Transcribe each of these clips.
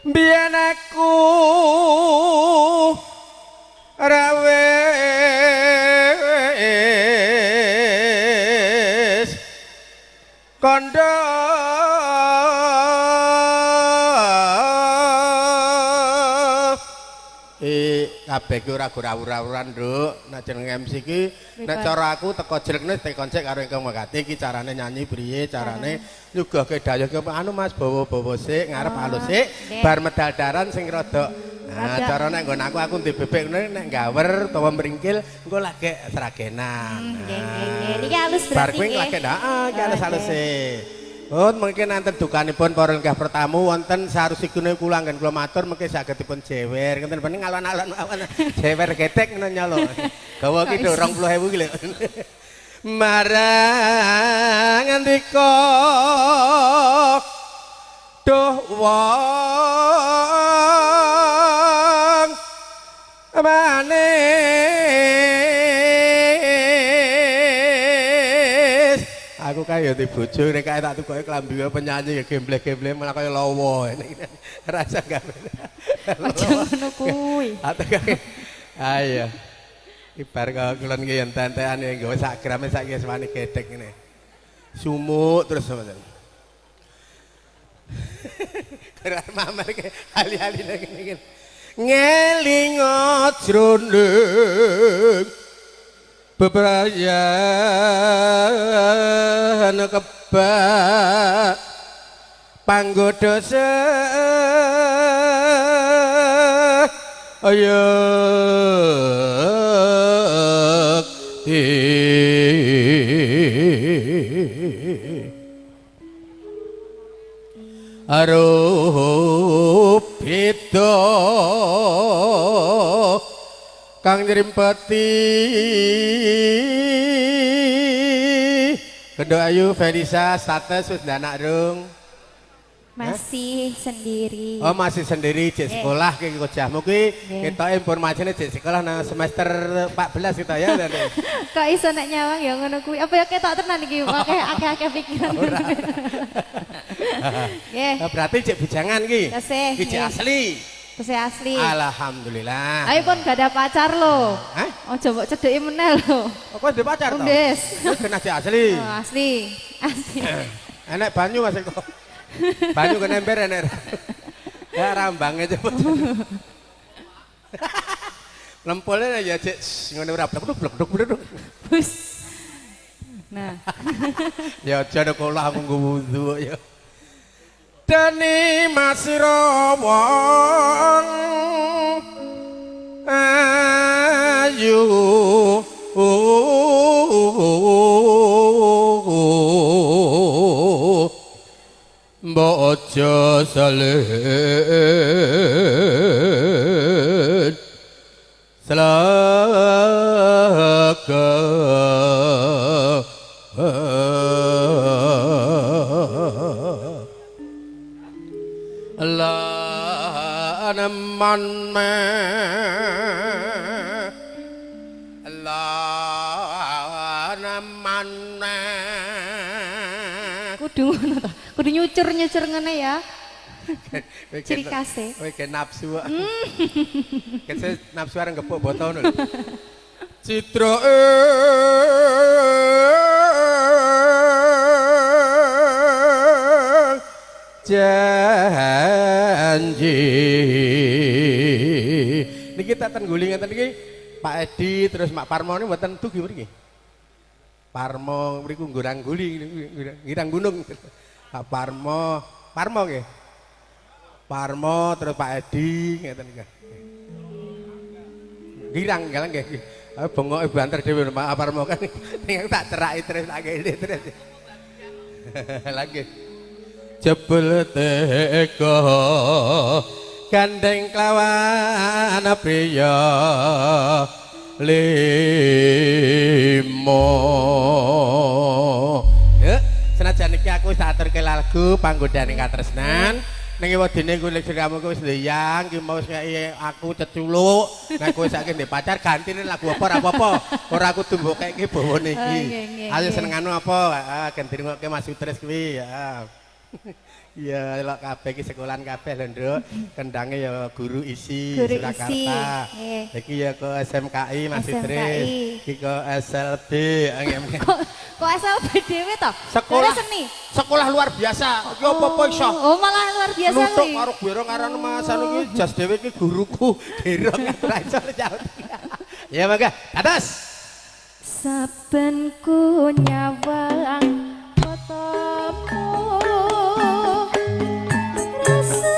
biyen aku rawes kondo kabeh ki ora gora-ura-uran nduk nek jeneng MC ki nek cara aku teko jelekne tekonsek karo ingkang megati iki carane nyanyi priye carane nyugahke dayah ke anu Mas bawa-bawa sik ngarep halus sik bar medal daran sing rada nah cara nek nggon aku ndek bebek ngene nek gawer utawa mringkil engko lagi seragenan nggih iki halus berarti bar kuwi lagi heeh iki halus sik oh, mungkin nanti dukanipun para lenggah pertamu wonten sarusipun kula anggen kula matur mungkin sagedipun jewer ngenten bening alon-alon jewer getek ngono nyalo. Gawa ki 20.000 ki lho. Marang andika duh wong aku kaya di bojo nek kaya tak tukoke klambi penyanyi ya gembleh-gembleh malah kaya lawa rasa gak aja ngono kuwi ayo ibar kaya kulon ki yen tentekan ya nggawa sak grame saiki wis wani gedhek ngene sumuk terus ngoten karo mamer ke ali-ali ngene ngeling jroning bebrayan kebak panggoda ayo arupito kang nyrimpeti Kendo Ayu Felisa status wis ndanak rung masih sendiri oh masih sendiri cek sekolah ki kojahmu ki ketok informasinya cek sekolah nang semester 14 kita ya kok iso nek nyawang ya ngono kuwi apa ya ketok tenan iki akeh-akeh pikiran nggih berarti cek bujangan ki iki cek asli Tesih asli. Alhamdulillah. Ayo pun gak ada pacar lo. Hah? Ojo mbok cedeki meneh lo. Kok ada pacar to? Wis. Kena cek asli. Oh, asli. Asli. Enek banyu Mas kok. Banyu kena ember enek. Ya rambange cepet. Lempolnya ya cek ngene ora blek-blek. Bus. Nah. Ya aja kok lah aku ngwudu ya. Dani masira wong ayu mbok aja saleh selaka Allah naman me Allah naman me kudu ngono to kudu nyucur ngene ya ciri khase kowe ke nafsu kese nafsu areng gepuk botol lho citra janji niki tak tengguli ngeten iki Pak Edi terus Mak Parmo ini mboten tugi mriki Parmo mriku ngurang guli ngirang gunung Pak Parmo nggih Parmo terus Pak Edi ngeten iki ngirang galang nggih bengoke banter dhewe Pak Parmo kan ning tak ceraki terus tak kene terus lagi jebul teko gandeng klawan priya limo senajan iki aku wis aturke lagu panggodane katresnan ning wedine kuwi kamu wis ndeyang ki mau aku ceculuk nek kowe saiki ndek pacar gantine lagu apa ora kudu mbok keke bawane iki ayo senengane apa gantine ngoke Mas Utres kuwi ya Ya elok kabeh iki sekolahan kabeh lho, Nduk. Kendange ya guru isi Guru Surakarta. isi, nggih. Iki ya ke SMKI Mas SMKI. Idris. Iki ke SLB. Kok asal dhewe to? Sekolah seni. Sekolah luar biasa. Iki apa iso? Oh, malah luar biasa Nutuk kuwi. karo Gwero ngaran Mas anu iki jas dhewe iki guruku. Derok ora iso nyaut. Ya mangga, atas. Saben ku nyawang fotomu rasa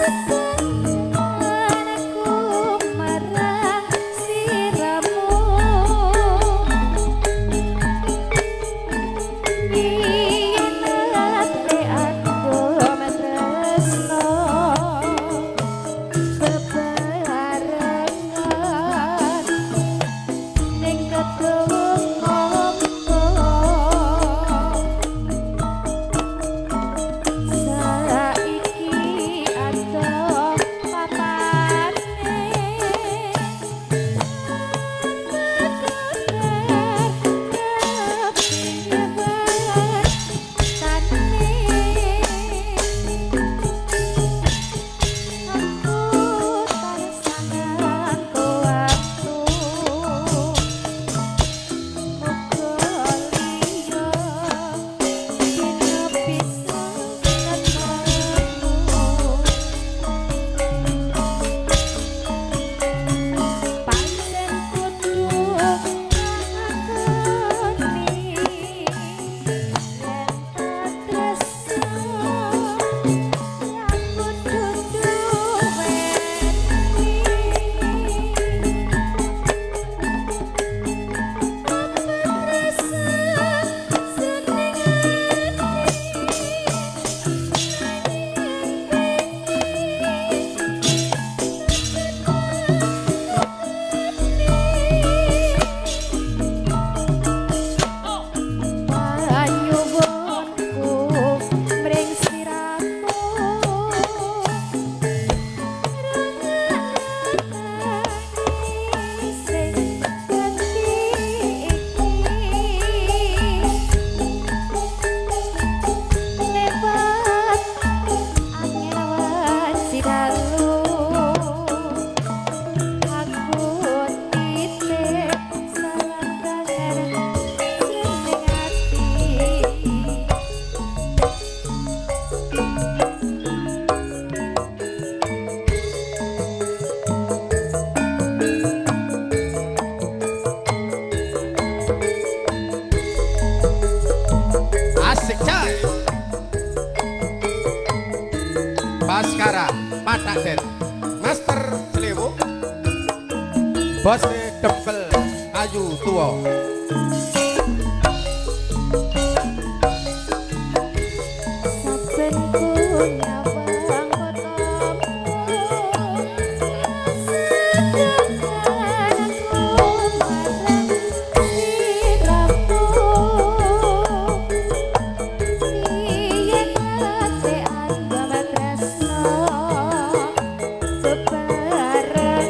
kangenku marang siramu yen ate aku matresno bebarengan ning kedung saiki ada papane Pancen kudu ngakoni yen tak tresno yang kudu duweni rasa seneng Panyuwunku mring sliramu rengani sing ganti iki lewat angin awan sidalu aku titik salam kangen srengeng ati Asik coy. Baskara Patak Den. Master Slewu. Bos Debel Ayu Tua. saben ku nyawang fotomu sedenganku marang sliramu yen ate anggama tresno bebarengan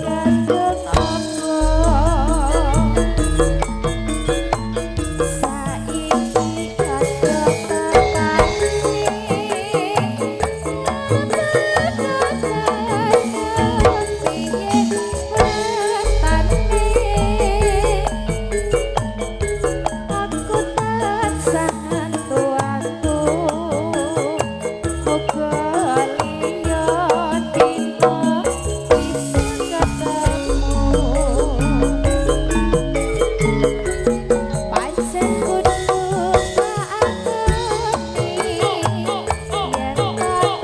kadung apa saiki ada aku tansah ngantu-antu moga liya dina bisa ketemu pancen kudu ngakoni yen tak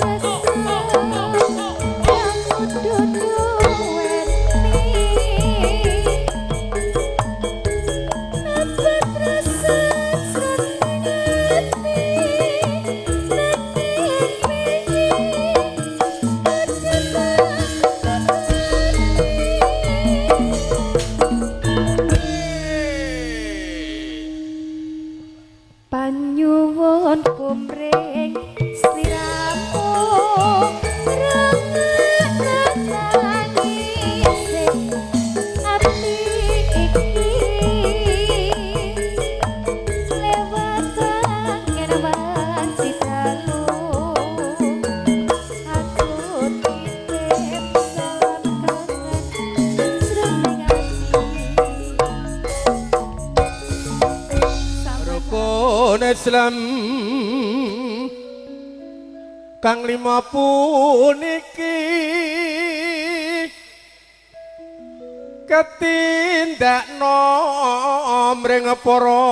tresno yang kudu duweni apa rasa seneng ati Islam kang lima puniki ketindakno mring para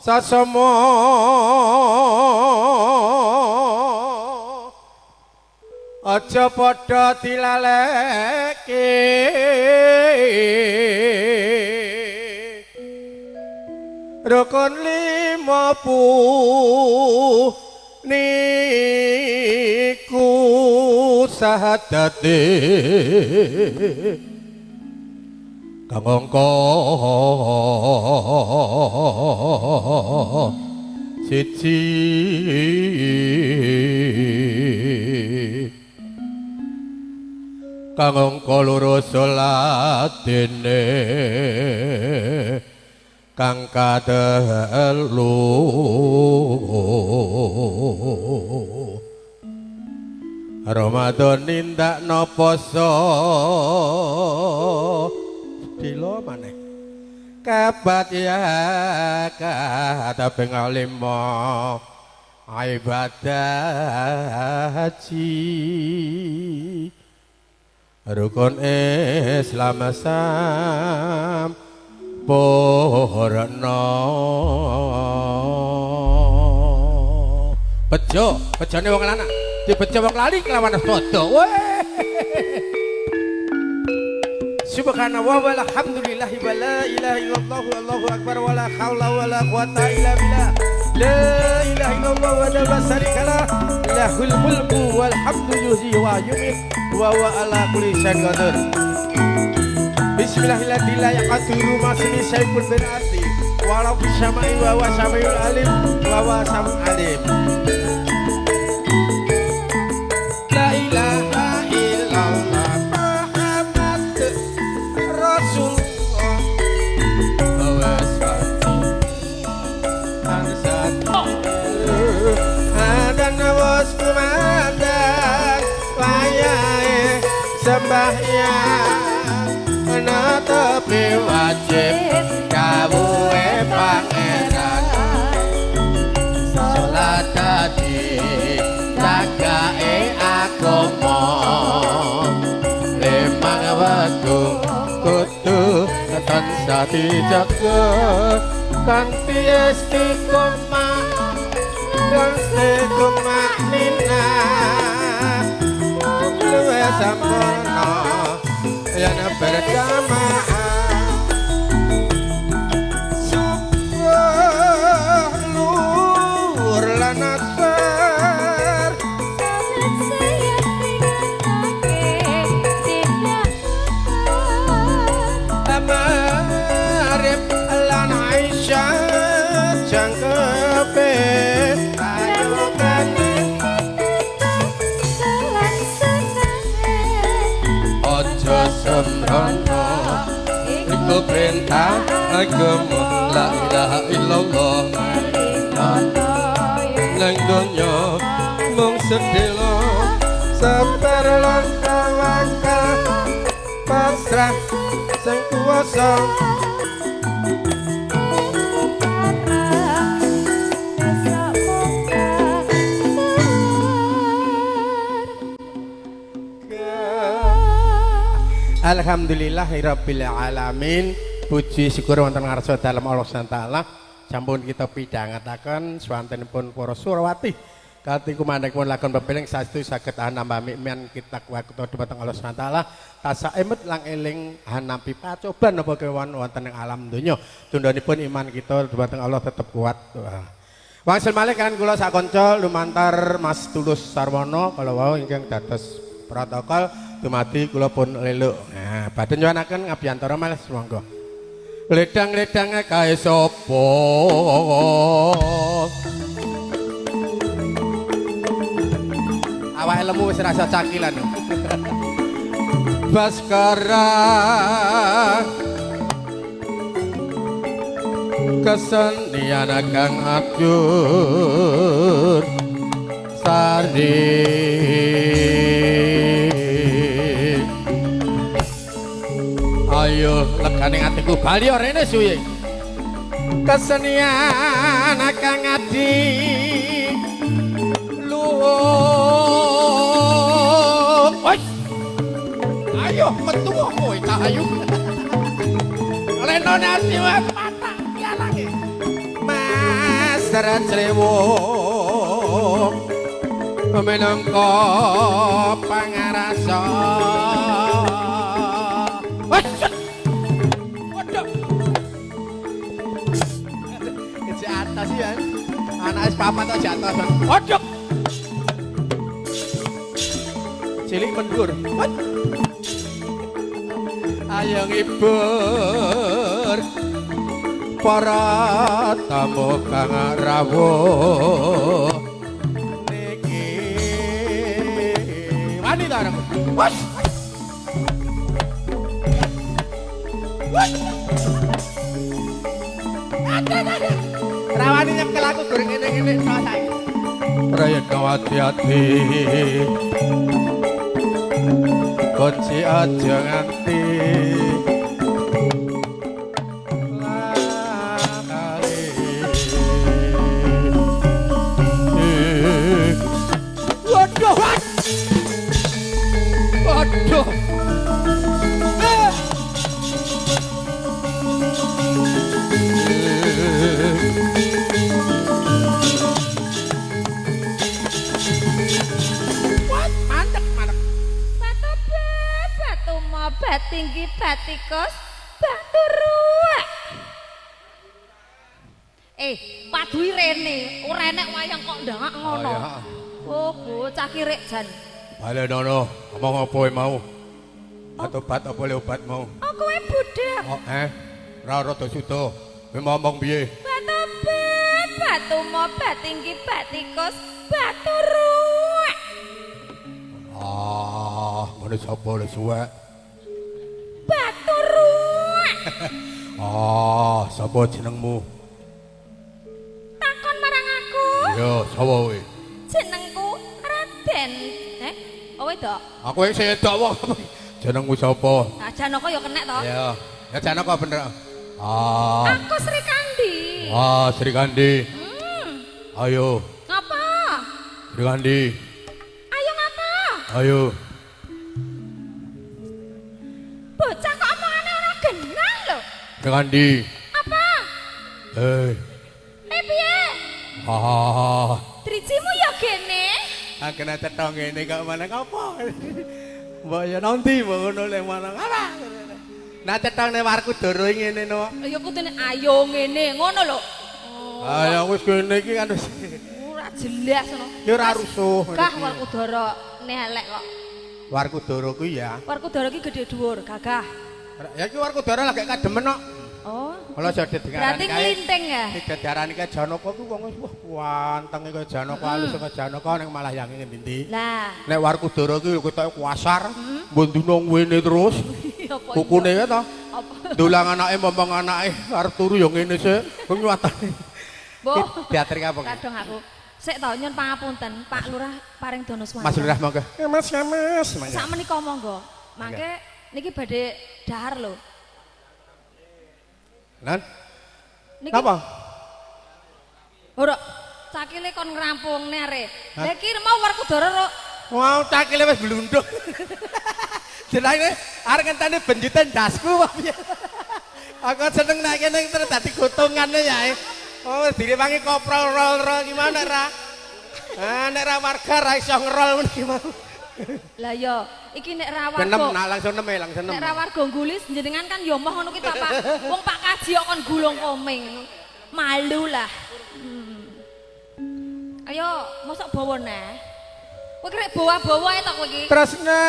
sasama aja padha dilaleke rukun lima niku sahadate kang angka siji kang angka loro salatene kang katelu Ramadan nindakno poso dilo maneh kabat ya kataping 5 ibadah haji rukun Islam sampurna bejone wong lanang dibejo wong lali kelawan padha Subhanallah walhamdulillah wa la ilaha illallah wallahu akbar wa la haula wa la quwata illa billah la ilaha illallah wa la syarikalah lahul mulku wal hamdu yuhyi wa yumiit wa huwa ala kulli syai'in qadir Bismillahirrahmanirrahim ya qaduru masmi sayyidul bin ati wa la bisamai wa huwa samiul alim wa huwa samul alim La ilaha illallah sembahyang netepi wajib kawuhe pangeran salat dadi jagake agama lemang wektu kudu tansah dijaga kanthi istiqomah nina luwe sampurna yen berjamaah subuh luhur lan asar amarip lan aisyah jangkepe sembrono iku perintah agama la ilaha illallah nang donya mung sedelo sabar lan tawakal pasrah sing kuwasa Alhamdulillahirabbil alamin. Puji syukur wonten ngarsa dalem Allah Subhanahu taala. Sampun kita pidhangetaken swantenipun para Surawati. Kanthi kumandhapun lakon pepeling saestu saged anambah mikmian kita waktu dhumateng Allah Subhanahu taala. Tansah emet lang eling hanampi pacoban napa kewan wonten ing alam donya. Tundhanipun iman kita dhumateng Allah tetep kuat. Wangsul malih kan kula sakonco lumantar Mas Tulus Sarwono kala wau ingkang dados protokol dumadi kula pun leluk. Nah, badhe nyuwunaken ngabiyantara malih monggo. Ledang-ledange kae sapa? Awake lemu wis rasa cakilan. Baskara kesenian kang abjur sari ayo legane atiku bali rene suwe kesenian kang adi luhung ayo metu kowe tak ayo leno nasi wae patah pialange Mas Rajrewo menengko pangarasa waduh di atas ya anak es papat aja atas waduh cilik mendur ayo ngibur para tamu kang rawuh wanita orang was rawani nyekel aku goreng ngene-ngene selesai rayat hati-hati kunci aja nganti waduh waduh bat tinggi batikos batu ruwek padui rene ora enek wayang kok ndangak ngono oh bocah kirik jan bale nono ngomong apa mau obat apa le obat mau kowe budak ra rada suda kowe ngomong piye batu bat tinggi batikos batu ruwek ngene sapa le suwek batu ruwek sapa jenengmu takon marang aku iya sapa kowe jenengku Raden wedok aku wis sedok wong jenengmu sapa Janaka ya kenek to iya ya Janaka bener aku Sri Kandi Sri Kandi ayo ngapa Sri Kandi ayo ngapa ayo bocah kok omongane ora genah lho Sri Kandi apa piye drijimu ya gene kena cetha ngene kok maneng apa mbok ya nanti mbok ngono le maneng apa nah cetha ne warku doro ngene no ya kudune ayo ngene ngono lho ya wis kene iki kan wis ora jelas ngono ya ora rusuh kah Warkudara ne elek kok Warkudara kuwi ya Warkudara iki gedhe dhuwur gagah ya iki Warkudara lagi kademen kok kalau jadi berarti ngelinting ya diarani kayak Janaka ku wong wis wanteng kaya Janaka alus kaya Janaka ning malah yang ngendi lah nek Warkudara ki ketoke kuasar mbon dina ngene terus kukune ya to dolang anake momong anake arep turu ya ngene sik kok nyuwatane teater apa kadang aku sik to nyun pangapunten Pak Lurah paring dono swara Mas Lurah monggo Mas sak menika monggo mangke niki badhe dahar lho Lan? Napa? Ora, cakile kon ngrampungne are. Lah iki mau Warkudara ro. Wow, cakile wis blundung. Jenenge arep ngenteni benjutan dasku piye. Aku seneng nek kene terus dadi gotongane ya. Oh, direwangi koprol rol gimana ra? Nek ra warga ra iso ngerol meniki mau. Lah ya, iki nek ra warga. Kenem nak langsung nem. Nek ra warga gulis jenengan kan ya moh ngono ki to Pak. Wong Pak Kaji kok kon gulung koming. Malu lah. Ayo, mosok bawa neh. Kowe krek bawa-bawa to kowe iki. Tresna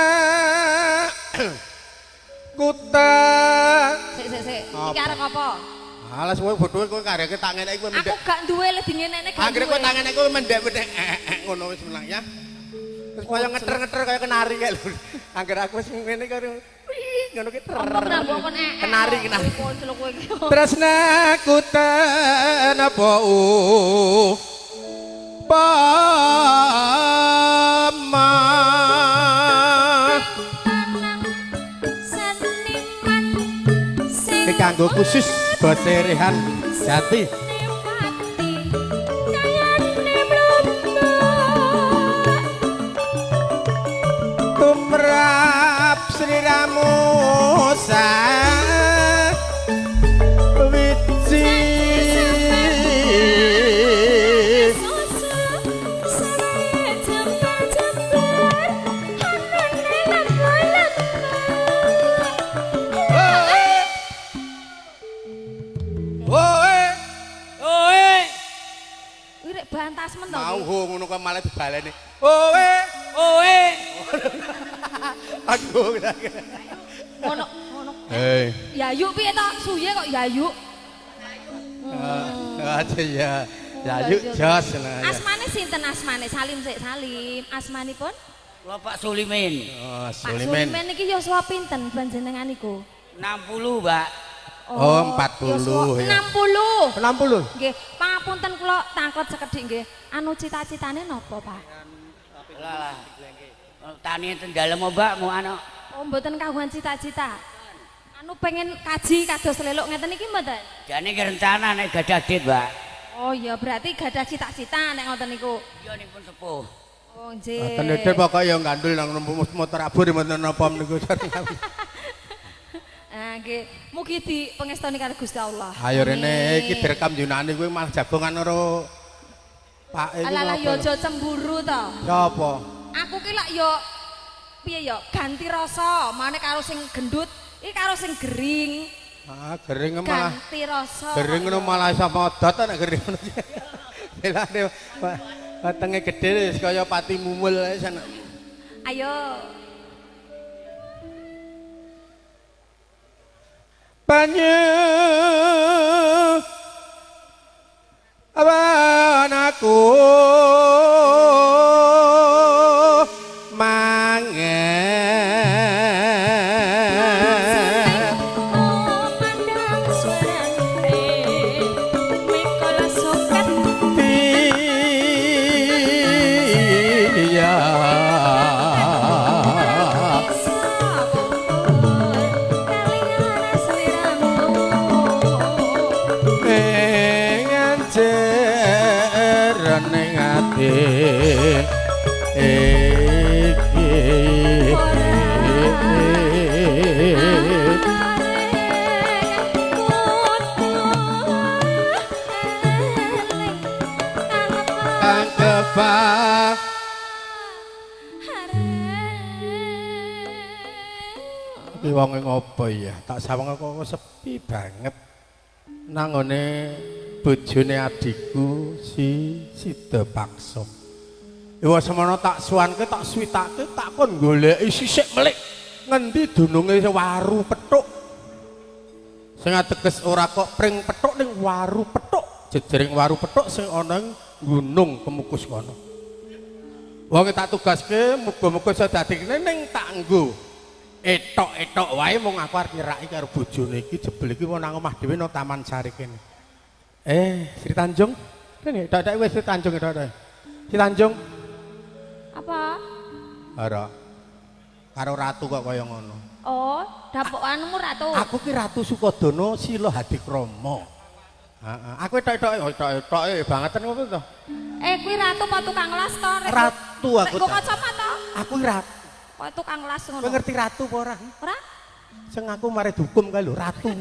Kuta. Sik. Iki arep apa? Alas kowe bodho kowe kareke tak ngeneki kowe mendek. Aku gak duwe le dingenekne gak. Anggere kowe tak ngeneki kowe mendek-mendek ngono wis menang ya. Terus kaya ngeter-ngeter kaya kenari kae lho. Angger aku wis ngene karo ngono ki kenari. Tresnaku ten apa pama iki kanggo khusus bose Rehan Jati. Tumrap Sri Ramusa Wiji bantas men to. Mau ngono kok malah dibaleni. Owe. Aku Ngono. Hei. Yayu piye to? Suye kok Yayu. Aja ya. Yayu jos nah. Asmane sinten asmane? Salim sik, Salim. Asmanipun? Kula Pak Sulimin. Oh, Pak Sulimen. Sulimen iki yuswa pinten panjenengan niku? 60, Mbak. Oh, 40 ya. 60. 60. Nggih, pangapunten kula takon sekedhik nggih. Anu cita-citane napa, Pak? Lah. Tani ten dalem Mbak mau ana. Oh, mboten kagungan cita-cita. Anu pengen kaji kados leluk ngeten iki mboten? Jane ki rencana nek gadah dit, Mbak. Oh iya, berarti gadah cita-cita nek ngoten niku. Iya nipun sepuh. Oh, nggih. Ngoten iki pokoke ya gandul nang motor abur mboten napa niku. Ah, nggih. Mugi dipengestoni karo Gusti Allah. Ayo rene iki direkam Yunani kuwi malah jagongan karo Pak iku. Alah yo aja cemburu to. Sapa? Aku ki lak yo piye yo ganti rasa, mane karo sing gendut, iki karo sing gering. Ah, gering malah. Ganti rasa. Gering ngono malah iso modot nek gering ngono. Delane wetenge gedhe wis kaya pati mumul ae sana. Ayo. Banyu abanaku wong ngopo ya tak sawang kok sepi banget nangone bojone adikku si Sida Paksa. Ya semono tak suwanke tak suwitake tak kon goleki sisik melik ngendi dununge waru pethuk. Sing ateges ora kok pring pethuk ning waru pethuk, jejering waru pethuk sing ana ing Gunung Kemukus kono. Wong tak tugaske muga-muga iso dadi ning tak nggo etok-etok wae mung aku arep nyeraki karo bojone iki jebul iki wong nang omah dhewe nang Taman Sari kene. Sri Tanjung. Kene dak wis Sri Tanjung dak. Sri Tanjung. Apa? Ora. Karo ratu kok kaya ngono. Oh, dapokanmu ratu. Aku ki Ratu Sukodono Sila Hadikrama. Heeh. Aku etok-etoke bangeten ngono to. Kuwi ratu apa tukang las to? Ratu aku. Kok kacamata? Aku ratu. Kok tukang las ngono? Kowe ngerti ratu apa ora? Ora? Sing aku mari dihukum kae lho ratu.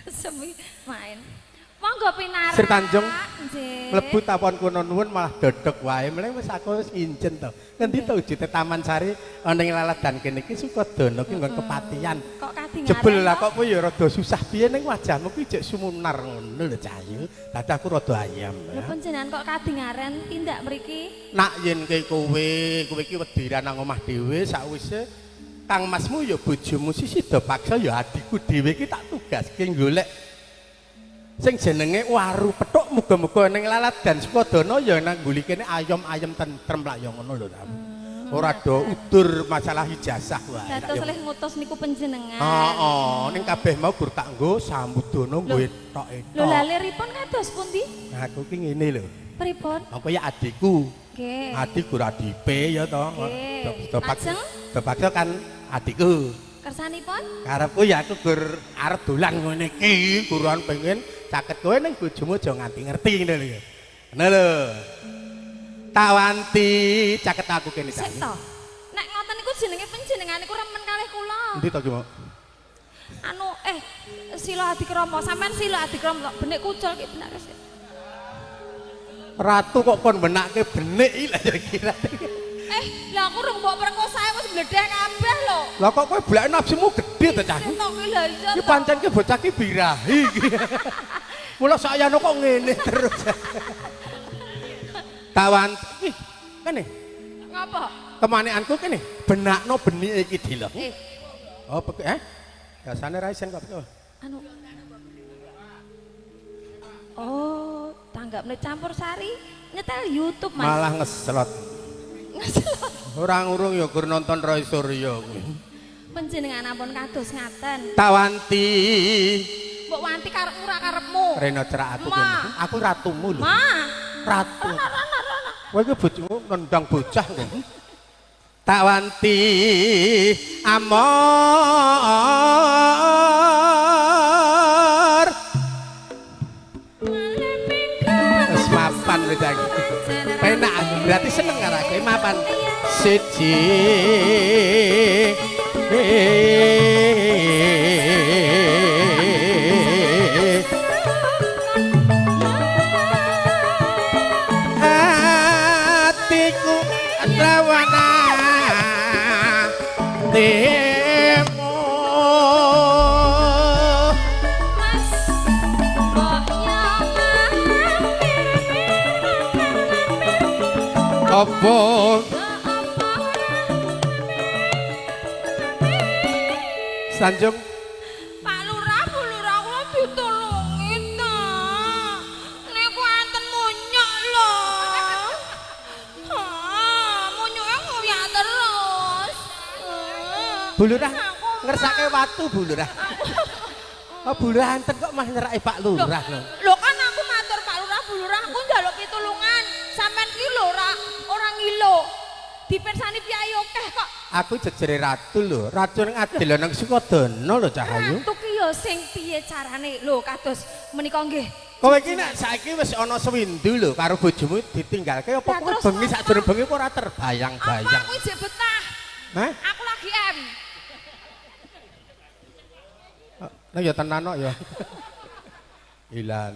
Semi main. Monggo pinara. Sri Tanjung. Nggih. Mlebu tapon kuno nuwun malah dodok wae. Mulai wis aku wis nginjen to. Ngendi to wujute Taman Sari ana ing laladan kene iki Sukodono ki nggon kepatihan. Kok kadingaran? Jebul lah kok kowe ya rada susah piye ning wajahmu ki jek sumunar ngono lho Cahayu. Dadi aku rada ayam. Lha panjenengan kok kadingaran tindak mriki? Nak yen kowe iki wediran nang omah dhewe sakwise Kang Masmu ya bojomu si Sida Paksa ya adikku dhewe iki tak tugaske golek sing jenenge waru pethuk muga-muga ning laladan Sukodono ya nang nguli kene ayem-ayem tentrem lak ya ngono lho. Ora do udur masalah ijazah wae. Dados leh ngutus niku panjenengan. Heeh, ning kabeh mau gur tak nggo samudana nggo etok-etok. Lho laliripun kados pundi? Aku ki ngene lho. Pripun? Apa ya adikku? Nggih. Adik gur adipe ya to. Nggih. Paksa kan adikku. Kersanipun? Karepku ya aku gur arep dolan ngene iki, guruan pengen caket kowe ning bojomu aja nganti ngerti ngene lho. Ngono lho. Tak wanti caket aku kene Sik to. Nek ngoten niku jenenge panjenengan niku remen kalih kula. Endi to ki, Mak? Anu Sila Adikrama, sampean Sila Adikrama tok benik kucul ki benak sik. Ratu kok kon benake benik iki lha ya kira. Lah aku rung mbok perkosae wis bledhek kabeh lho. Lah kok kowe blek nafsumu gedhe to cah? Tok ki lha iya. Iki pancen ki bocah ki birahi iki. Mula sayane kok ngene terus. Tawan iki kene. Ngapa? Kemaneanku kene, benakno benik iki dilok. Oh, biasane ra isen kok. Anu. Oh, tanggapne campur sari nyetel YouTube, Mas. Malah ngeslot. Ngeslot. Ora ngurung ya gur nonton Roy Suryo kuwi. Panjenenganipun kados ngaten. Tak wanti. Mbok wanti karepmu ora karepmu. Rena cerak aku Ma. kene. Aku ratumu lho. Ma. Ratu. Rana. Kowe iki bojomu nendang bocah kok. Tak wanti amor. Wis mapan wis iki. Penak berarti seneng karo aku mapan. Siji. Atiku rawana demo Mas. apa Sanjung Pak Lurah, Bu Lurah kula ditulungi ta. Niku enten munyok lho. Munyoke ngoyak terus. Bu Lurah ngersake watu Bu Lurah. Oh Bu Lurah enten kok mah nyerake Pak Lurah lho. Lho kan aku matur Pak Lurah, Bu Lurah aku njaluk pitulungan. Sampeyan ki lho ora ngilo. Dipirsani piyai akeh kok. Aku jejere ratu lho, ratu ning adil nang Sukodana lho Cahayu. Ratu ki ya sing piye carane? Lho kados menika nggih. Kowe iki nek saiki wis ana sewindu lho karo bojomu ditinggalke apa Lah, kowe terus bengi apa? sakjroning bengi kok ora Apa terbayang-bayang. aku jek betah? Hah? Aku lagi M. Lah ya tenan kok ya. Ilang.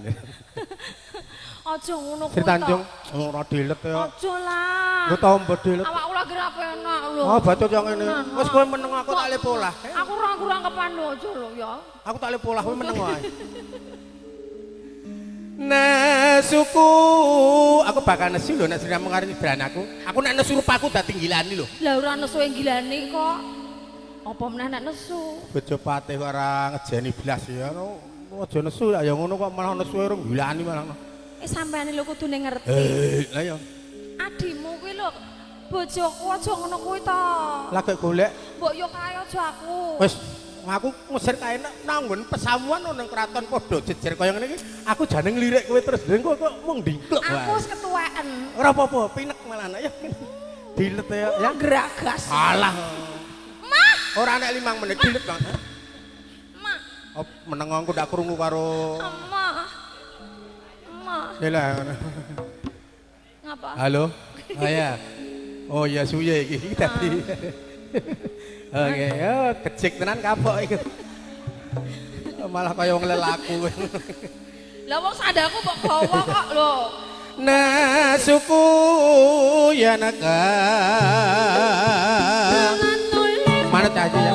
Aja ngono kuwi. Sri Tanjung ora dilet ya. Aja lah. Lu tau mbok dilet. Awakku lagi ra penak lho. Oh, bacot yang ini. Tenan, Wis kowe meneng aku tak le polah. Aku kurang kepandu aja lho ya. Aku tak le polah kowe meneng wae. Nesuku, aku bakal nesu lho nek sira mengarep ibran aku. Aku nek nesu rupaku dadi gilani lho. Lah ora nesu yang gilane kok. Apa meneh nek nesu? Bojo patih kok ora ngejeni blas ya. Aja nesu ya ngono kok malah nesu urung gilani malah. Sampeyan lho kudune ngerti. Lah ya. Adimu kuwi lho bojoku aja ngono kuwi to. Lah kok golek Mbok yo kae aja aku. wis aku mesir kae nanggon pesamuan nang kraton padha jejer kaya ngene iki. Aku jane nglirik kowe terus lha kok mung ndingklek wae. Aku wis ketuweken. Ora apa-apa, pinek malah ya. Dilet ya. Ya Geragas. alah. Mah, Ora nek 5 menit dilet kan. Mah, Oh, meneng aku ndak krungu karo Mah. Yalah. Ngapa? Halo. Oh ya. Oh ya suye iki tadi. Oke, oh kecik tenan kapok iki. Malah kaya wong lelaku. Lah wong sandaku mbok bawa kok lho. Nasuku ya naga. Mana caci ya?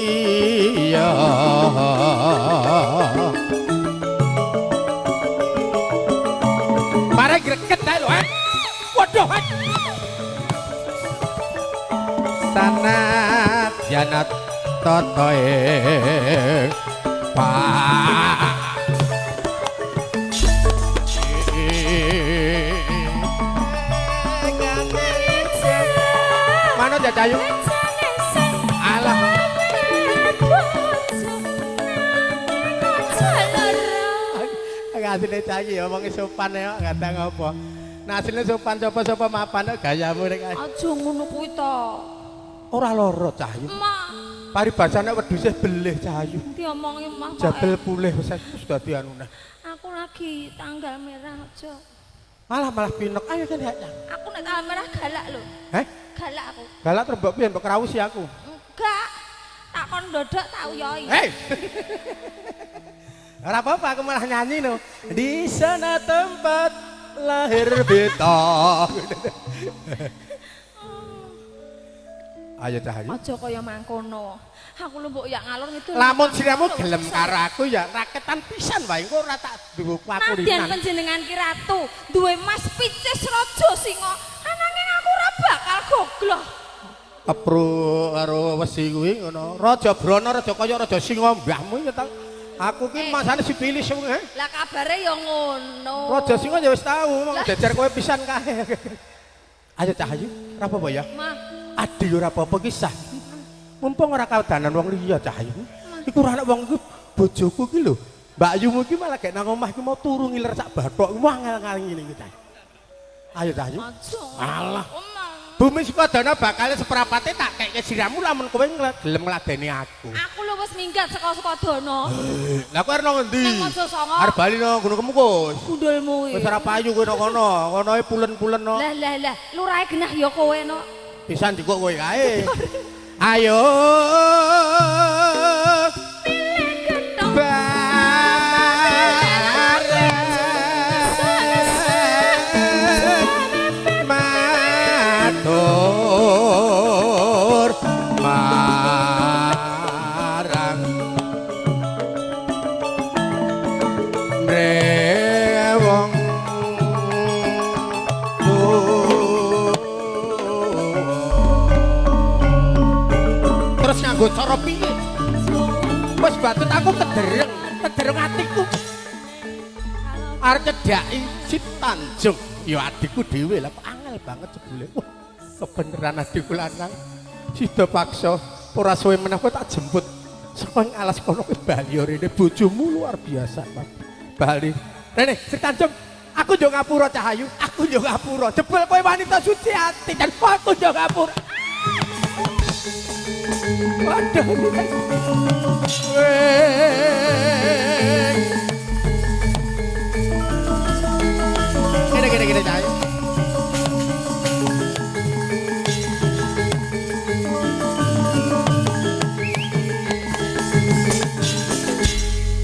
Liya. Mare greget ae lho. Waduh. Sanat janat totoe. Pak. Mana Jacayu? Alah. Ngasih Cacayu ya, omongin sopan ya, kadang apa. Nah asline sopan sapa-sapa mapan gayamu rek. Aja ngono kuwi to. Ora lara Cahayu. Mak, Paribasane wedhuse belih Cahayu. diomongi mah Jabel Pak. pulih wis dadi anu nah. Aku lagi tanggal merah aja. Malah pinok. Ayo kan ya. Aku nek tanggal merah galak lho. Heh? Galak aku. Galak terus mbok piye mbok krawusi aku. Enggak. Tak kon ndodok tak uyoi. Hei. Ora apa-apa aku malah nyanyi no. Di sana tempat lahir beta. Ayo Cahayu. Aja kaya mangkono. Aku lho mbok ya ngalor ngidul. Lamun siramu gelem karo aku ya raketan pisan wae engko ora tak duwe Nadyan pakurinan. panjenengan ki ratu, duwe Mas Picis Raja Singa. Ananging aku ora bakal gogloh. Kepru karo wesi kuwi ngono. Raja Brana raja kaya raja singa mbahmu ya ta. Aku ki masane sipilis wong he. Lah kabare ya ngono. Raja singa ya wis tau, mong jejer kowe pisan kae. Ayo Cahayu, ora apa-apa ya. Mah, Adi ora apa-apa kisah. Mumpung ora kawadanan wong liya Cahayu. Iku ora ana wong iku bojoku ki lho. Mbak Yumu ki malah gek nang omah ki mau turu ngiler sak bathok ki angel-angel ngene iki Cahayu. Ayo Cahayu. aja. Alah. Omong. Bumi Sukodana bakal seprapate tak keke siramu lamun kowe gelem ngladeni aku. Aku lho wis minggat saka Sukodana. Lah kowe arep ngendi? Nang Mojosongo. Arep bali nang Gunung Kemukus. Gundulmu Wis iki. ora payu kowe nang kono. Konoe pulen-pulen no. Lah, lurahe genah ya kowe no. Pisan dikok kowe kae. Ayo. Matur marang mrewong terus nganggo cara piye wis batut aku kedereng atiku arep cedhaki si Tanjung ya adikku dhewe lah kok angel banget jebule wah kebeneran adikku lanang sida paksa ora suwe meneh tak jemput saka ing alas kono kowe bali rene bojomu luar biasa Pak bali rene si Tanjung aku yo ngapura Cahayu aku yo ngapura jebul kowe wanita suci ati dan aku yo ngapura waduh gini Cahayu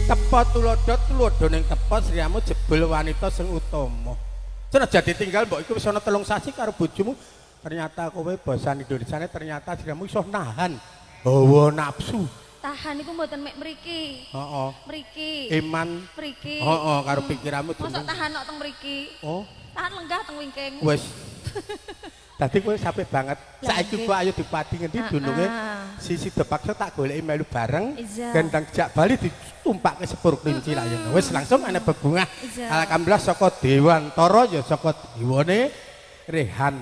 tepat tulodo ning tepat sriamu jebul wanita sing utama senajan ditinggal mbok iku wis ana 3 sasi karo bojomu ternyata kowe basa Indonesiane ternyata sriamu iso nahan hawa nafsu Tahan iku mboten mek mriki. heeh Mriki. iman Mriki. heeh karo pikiranmu Mosok tahan kok teng mriki. oh Tahan lenggah teng wingking. wis dadi kowe sampe banget saiki kok ayo dipati ngendi dununge sisi depaksa tak goleki melu bareng gendang jak bali ditumpakke sepur kelinci lah ya wis langsung ana bebungah alhamdulillah saka Dewantara ya saka dewane Rehan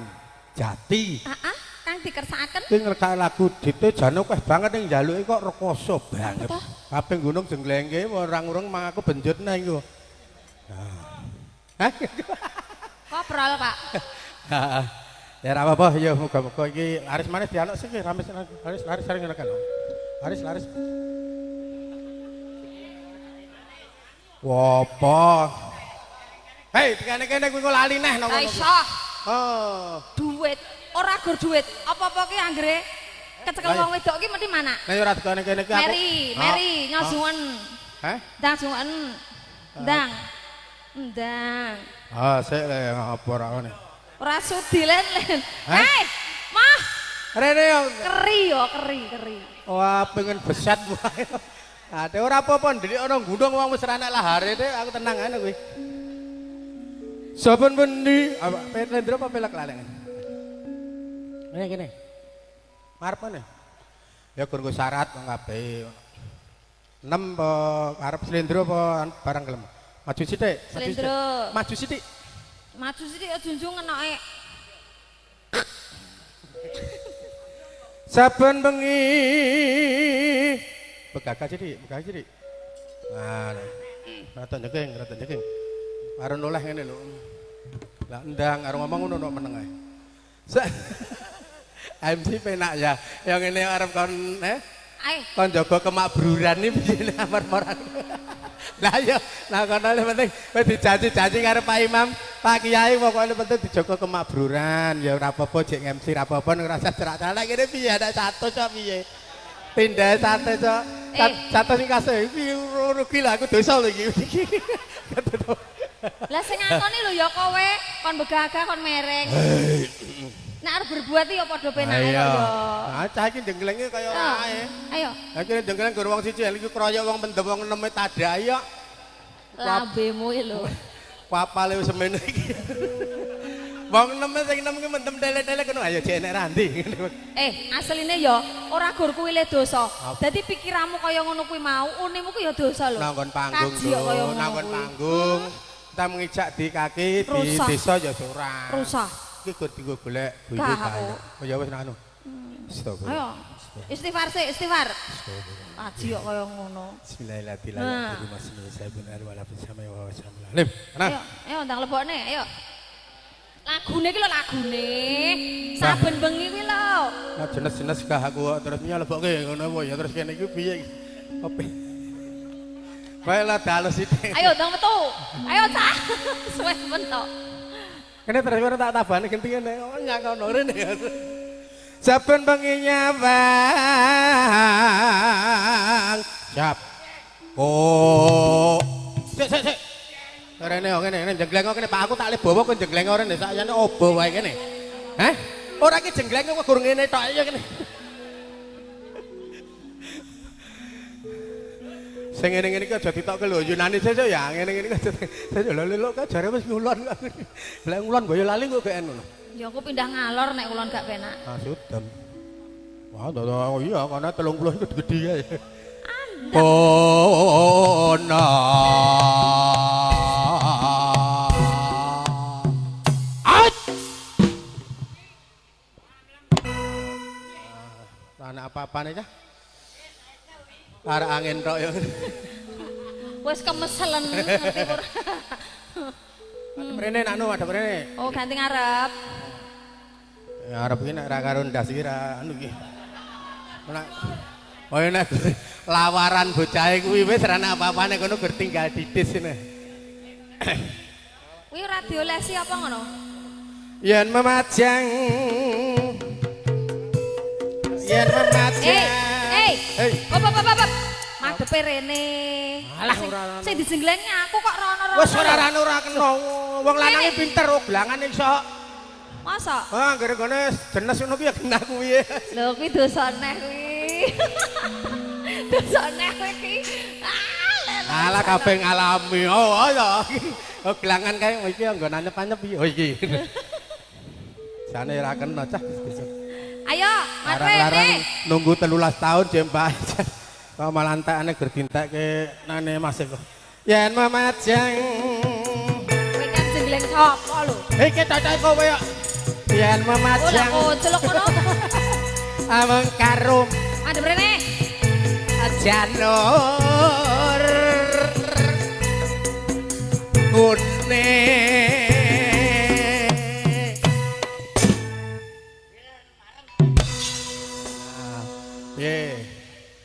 Jati Kang dikersakaken ki ngerkak lagu dite jane akeh banget ning njaluke kok rekoso banget kabeh gunung jenglengke orang-orang mang aku benjut nang iku hah koprol Pak. Ya ora apa-apa ya muga-muga iki laris manis dialog sih ramis laris sering ngono kan. Laris. Wopo. Hei, kene kuwi kok lali neh nang ngono. Iso. Oh. Duit, ora gur duit. Apa-apa ki anggere kecekel wong wedok ki mesti mana? Nah ora kene ki aku. Meri, nyosuwen. Heh? Ndang suwen. Ndang. Ah, sik le apa ora ngene. Ora sudi len. Hei, Mah. Rene yo. Keri. Wah, pengen beset wae. Ate ora apa-apa ndelik ana gunung wong wis ra enak lahare te aku tenang ae kuwi. Saben bendi apa Pendra apa pelak laleng. Kene. Marep ne. Ya gur syarat wong kabeh. 6 arep slendro apa barang gelem. Maju sithik. Maju sithik. Maju sithik ya junjung enoke. Saben bengi begagak sithik. Nah, rata nyeking. Karo noleh ngene lho. Lah ndang karo ngomong ngono meneng ae. MC penak ya. Yang ngene arep kon kon jaga kemakbruran iki piye amar-amaran. Lah yo nah kono penting wis dijanji-janji karo Pak Imam, Pak Kiai pokoke penting dijaga kemakbruran ya ora apa-apa jek MC ora apa-apa ning rasa cerak-cerak kene piye ada 100 kok piye. Pindah 100 kok. 100 sing kasih iki rugi lah aku dosa lho iki. Lah sing ngakoni lho ya kowe kon begagah kon mereng. Nek arep berbuat ya padha penake kok ya. Ah cah iki dengklenge kaya ae. Ayo. Ha kene dengkleng guru wong siji iki kroyok wong pendem wong eneme tadai kok. Lambemu iki lho. Papale wis semene iki. Wong eneme sing enem ki mendem tele-tele kene ayo jek enek randi. Asline ya ora gur kuwi le dosa. Dadi pikiranmu kaya ngono kuwi mau, unimu ku ya dosa lho. Nanggon panggung lho, nanggon panggung. Kita mengijak di kaki di desa ya ora. Rusak. Iki gur dienggo golek bojo banyak. Oh ya wis anu. Stop. Ayo. Istighfar sik, istighfar. Aji kok kaya ngono. Bismillahirrahmanirrahim. Bismillahirrahmanirrahim. Ayo ndang lebokne, ayo. Lagune iki lho lagune. Saben bengi kuwi lho. Nah jenis-jenis gah aku terus nyelebokke ngono wae ya terus kene iki piye iki? Opo? Bae lah dalu sithik. Ayo ndang metu. Ayo cah. Wis mentok. Kene terus ora tak tabane genti kene. Oh nyakono rene. Saben benginya bang. Siap. Oh. Sik. Rene ngene jenggleng kene Pak aku tak le bawa kok jenggleng rene sakjane obo wae kene. Hah? Ora ki jenggleng kok gur ngene tok ya kene. Sing ngene-ngene iki aja ditokke lho Yunani sesuk ya ngene-ngene iki aja lho kok jare wis ngulon. Lah ngulon boyo lali kok gak eno. Ya aku pindah ngalor nek ngulon gak penak. Ah sudem. Wah, oh iya karena 30 itu gede ya. Ona. Ana apa-apane cah? Arek angin tok ya. Wis kemeselen ngerti ora. Mrene nak ada mrene. Oh, ganti ngarep. Ya arep iki nek ra karo ndas iki ra anu iki. Nek oh nek lawaran bocahe kuwi wis ra ana apa-apane kono gur tinggal didis ngene. Kuwi ora diolesi apa ngono? Yen memajang yen memajang. Hop. Madepe rene. Alah sing dijenglengi aku kok rono-rono. Wis ora kena. Wong lanange pinter oglangane iso. Masa? Ah, gara-gara jenes ngono ki ya kena kuwi. Lho kuwi dosa neh kuwi. Dosa neh kuwi. Alah kabeh ngalami. Oh ya. Oglangan kae iki nggo anyep-anyep piye. Oh iki. Jane ora kena cah. Ayo, larang nunggu 13 tahun jembah. Kok malah entekane ger dintekke nane Mas kok. Yen memajang. Kowe kan jengleng sapa lho? Iki cocok kowe kok. Yen memajang. Oh, celuk ngono. Ameng karo Madhep rene. Janur. Kuning. Piye?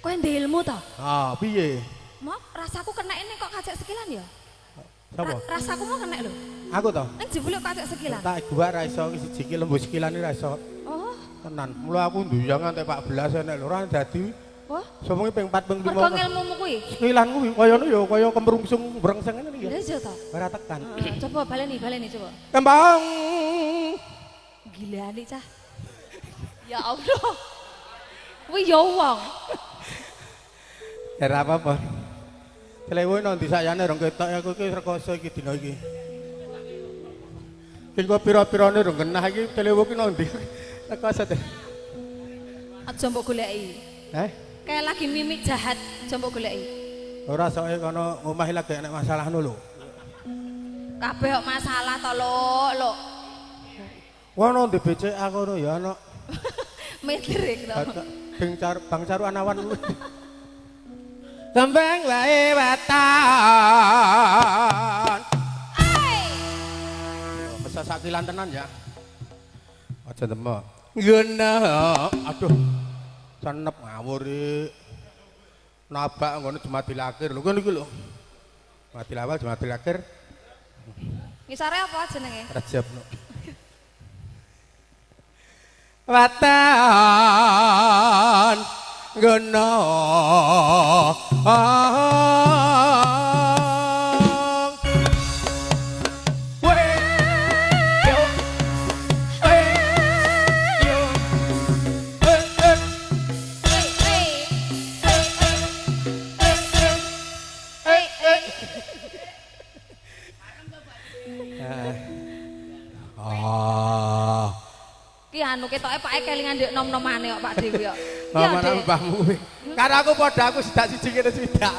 Kowe ndek ilmu to? Ah, piye? Mok, rasaku kena ini kok kacek sekilan ya? Sapa? Rasaku mau kena lho. Aku to? Ning jebule kacek sekilan. Tak gua ra iso siji iki lembu sekilan iki ra iso. Oh. Tenan. Mula aku nduyang nganti 14 nek lho ora dadi. Wah. Somongi ping 4 ping 5. Mergo ngilmumu kuwi. Sekilan kuwi kayane ya kaya kemrungsung brengseng ngene iki. Lha iya to? Ora tekan. Coba baleni coba. Kembang. Gilane cah. Ya Allah. Kuwi ya wong. Ora apa-apa. Telewo nang ndi sakjane rong ketok aku iki rekoso iki dina iki. Iki kok pira-pirane rong genah iki telewo ki nang ndi? Rekoso teh. Aja mbok goleki. Kayak lagi mimik jahat, aja mbok goleki. Ora soke kono omah lagi enek masalah lho. Kabeh kok masalah to, Luk. Wono ndi BCA kono ya ana. Mitrik to. Bang Caru Anawan. Kembang wae watan. kesasatilan tenan ya. Aja temo. Ngene. Aduh. Senep ngawur iki. Nabak ngono Jumadil Akhir lho ngono iki lho. Jumadil Awal, Jumadil Akhir. Ngisare apa jenenge? Rejab. Watan ngene. Ki anu ketoke Pak kelingan ndek nom-nomane kok Pak Dewi kok. Mana mbahmu kuwi. Karo aku padha aku sidak siji kene sidak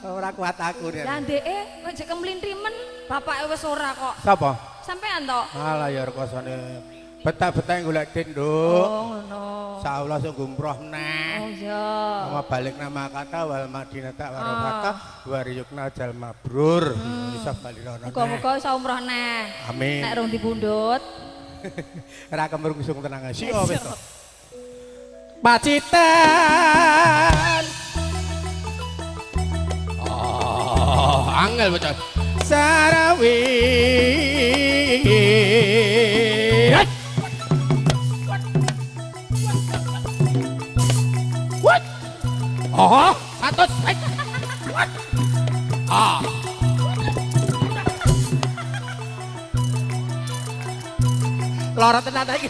ora kuat aku nek. Lah ndeke kok jek kemlintrimen, bapake wis ora kok. Sapa? Sampean to? Alah ya rekosane betak-betak golek dit, Nduk. Oh ngono. Insyaallah sing gumroh neh. Oh iya. Nama balik nama kata wal madinata warokata wariyukna jal mabrur. Bisa bali rono. Muga-muga iso umroh neh. Amin. Nek rung dipundhut. Ora kemrungsung tenang sih wis to. Pacitan. Oh, angel bocah. Sarawi. What? Oh, satu. What? Ah. Lara tenan iki.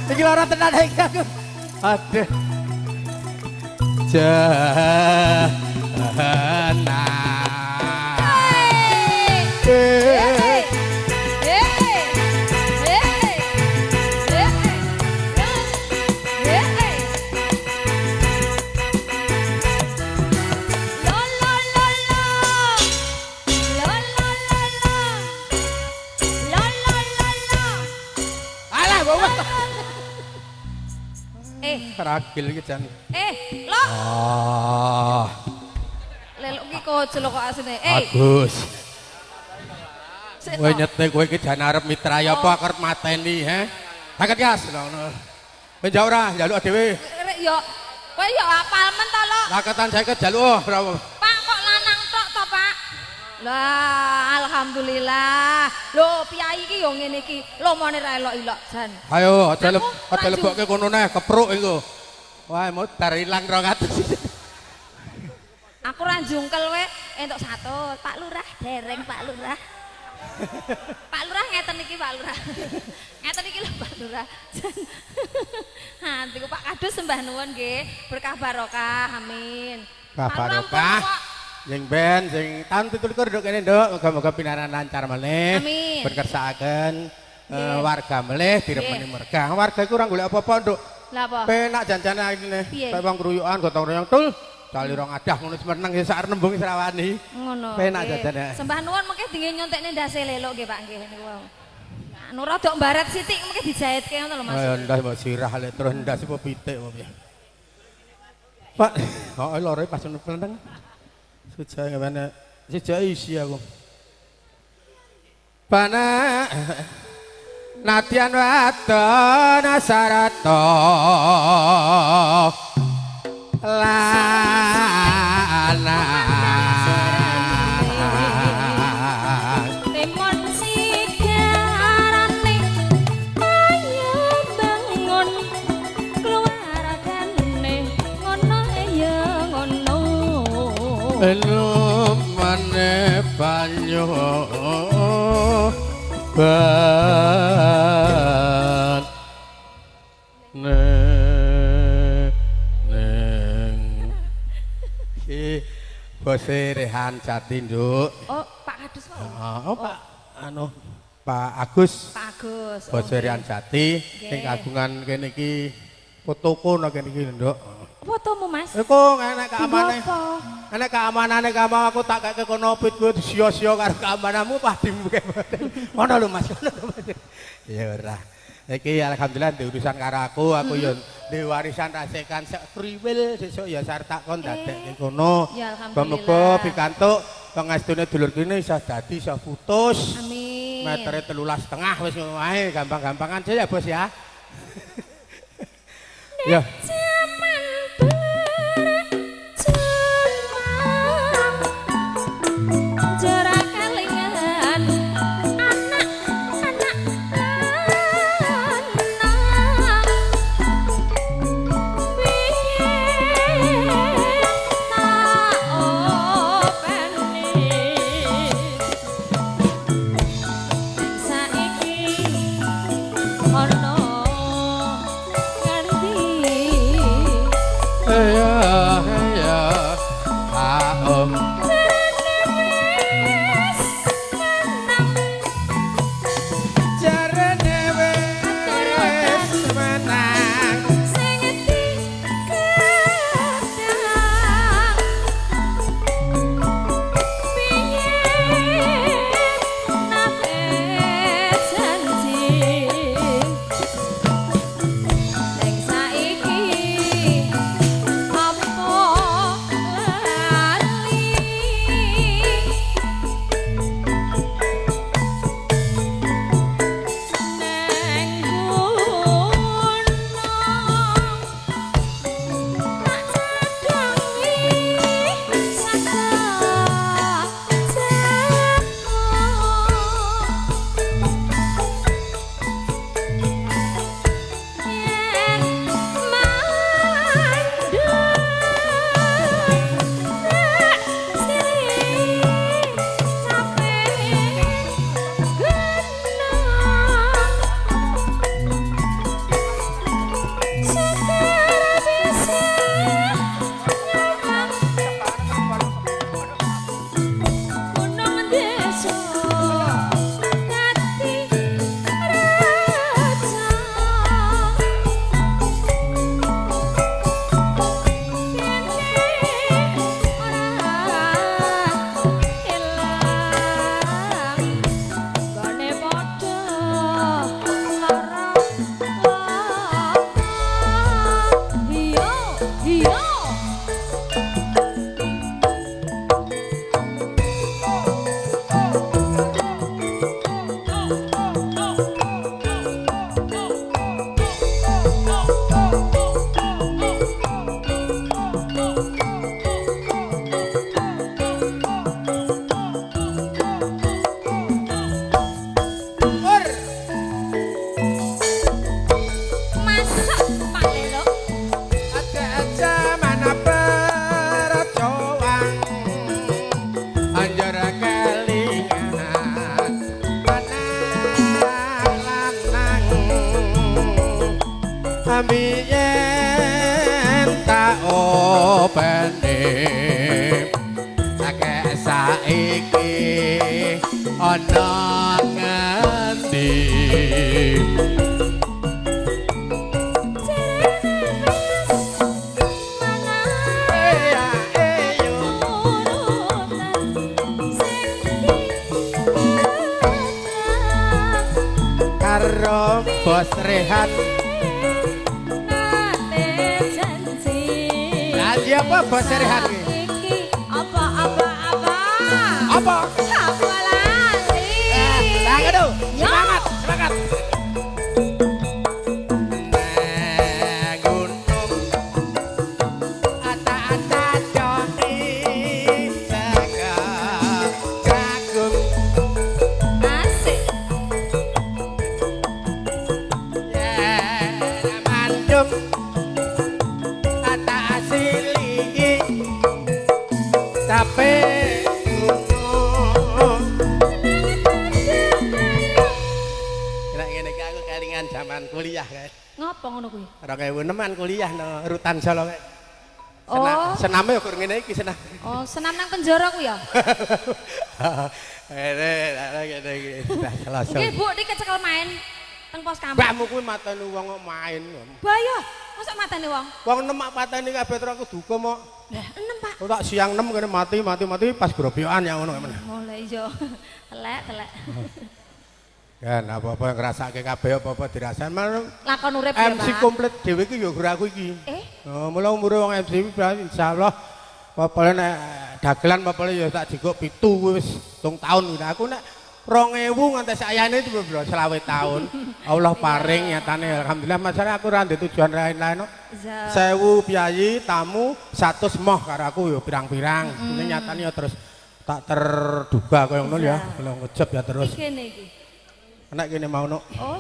Iki lara tenan iki aku. Aduh. Jana. Ragil iki jan. Lo. Ah. Lelok ki kocel kok asine. Bagus. Kowe nyete kowe iki jan arep mitra ya apa arep mateni, he? Sakit gas ngono. Menjak ora njaluk dhewe. Yo. Kowe yo apal men to, Lo. Raketan saya njaluk ora. Pak kok lanang tok to, Pak? Lah, alhamdulillah. Lho, piyai iki yo ngene iki. Lomone ra elok-elok jan. Ayo, aja lebokke kono neh, kepruk iku. Wah, modar ilang 200. Aku ra jungkel we entuk 100. Pak Lurah, dereng Pak Lurah. Pak Lurah ngeten iki Pak Lurah. Ngeten iki lho Pak Lurah. Nanti Pak Kadus sembah nuwun nggih, berkah barokah. Amin. Barokah. Sing ben sing tahun 17 nduk kene nduk, muga-muga pinaran lancar meneh. Amin. Berkersakaken warga meleh diremeni merga. Warga iku ora golek apa-apa nduk. Lah apa? Penak janjane ngene. Kayak wong kruyukan gotong royong tul. Cali rong adah ngono semeneng ya sak nembung wis rawani. Ngono. Penak janjane. Sembah nuwun mengke dingin nyontekne ndase lelok nggih Pak nggih niku wau. Anu rada mbaret sithik mengke dijahitke ngono lho Mas. Ya ndas mbok sirah lek terus ndas apa pitik apa piye. Pak, oh lore pas nang. Sejak mana? Sejak isi aku. Pana natian waton asarato lana. Temon sigarane ayo bangun keluargane ngono ya ngono. Lumane banyu ban neng bose Rehan Jati nduk. Oh Pak Kadus kok. Oh Pak anu Pak Agus. Pak Agus. Bose Rehan Jati sing kagungan kene iki fotoku nang kene iki nduk. Fotomu Mas? Iku enek keamanane. Apa? Enek keamanane kamu aku tak keke kono pit kuwi sia-sia karo keamananmu padimu kene. Ngono lho Mas, ngono lho Mas. Ya ora. Iki alhamdulillah di urusan karo aku yo di warisan rasekan sek priwil sesuk ya sarep tak kon dadekke kono. Ya alhamdulillah. Muga pikantuk pangestune dulur kene iso dadi iso putus. Amin. Metere 13,5 wis ngono wae gampang-gampangan aja ya Bos ya. Ya. Zaman berjamaah jarak kalingan anak-anak lanang biyen tak openi saiki ono biyen tak openi akeh saiki ana ngendi karo Bos Rehan apa Bos Rehan iki apa apa aku lali aduh semangat semangat kuliah kae. Ngopo ngono kuwi? 2006an kuliah no Rutan Solo kae. Oh. Sename kok ngene iki senam. Oh, senam nang penjara ku ya? Ngene iki. Selasa. Nggih, Bu, iki kecekel main teng pos kampung. Mbakmu kuwi mateni wong kok main. Bahaya. Mosok mateni wong? Wong nemak pateni kabeh terus aku duka mok. Lah, 6, Pak. Oh tak siang 6 kene mati pas grobyokan ya ngono men. Oh, lah iya. Telek. Kan apa-apa ngrasake kabeh apa-apa dirasakan. Lakon urip ya, MC Pak. komplit dhewe iki ya guru aku iki. Oh, Mula umure wong MC insyaallah popole nek dagelan popole ya tak jikuk 7 wis 3 tahun. Aku nek 2000 nganti sayane itu bro 20 tahun. Allah paring nyatane alhamdulillah masalah aku ora ndek tujuan lain-lain. 1000 piyayi tamu 100 moh karo aku ya pirang-pirang. Ini nyatane ya terus tak terduga koyo ngono ya. Kalau ngejeb ya terus. iki kene iki. Enak kene mau no. Oh,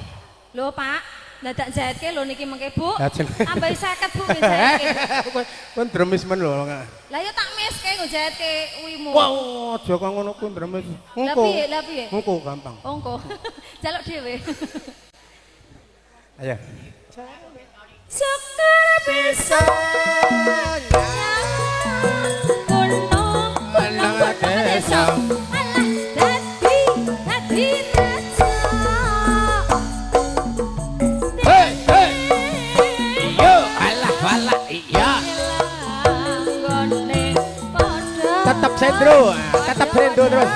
lho Pak, dadak jahitke lho niki mengke Bu. Ya, jeneng. Tambahi 50 Bu nggih jahitke. Kon dremis men lho. Lah ya tak miske nggo jahitke uwimu. Wah, aja kok ngono ku dremis. Lah piye? Lah piye? Engko gampang. Oh, engko. Jaluk dhewe. Ayo. Syukur bisa kuno menang desa. Alah dadi raja. Hei, hei. Yo, alah wala iya. Gone padha. Tetap sendro terus.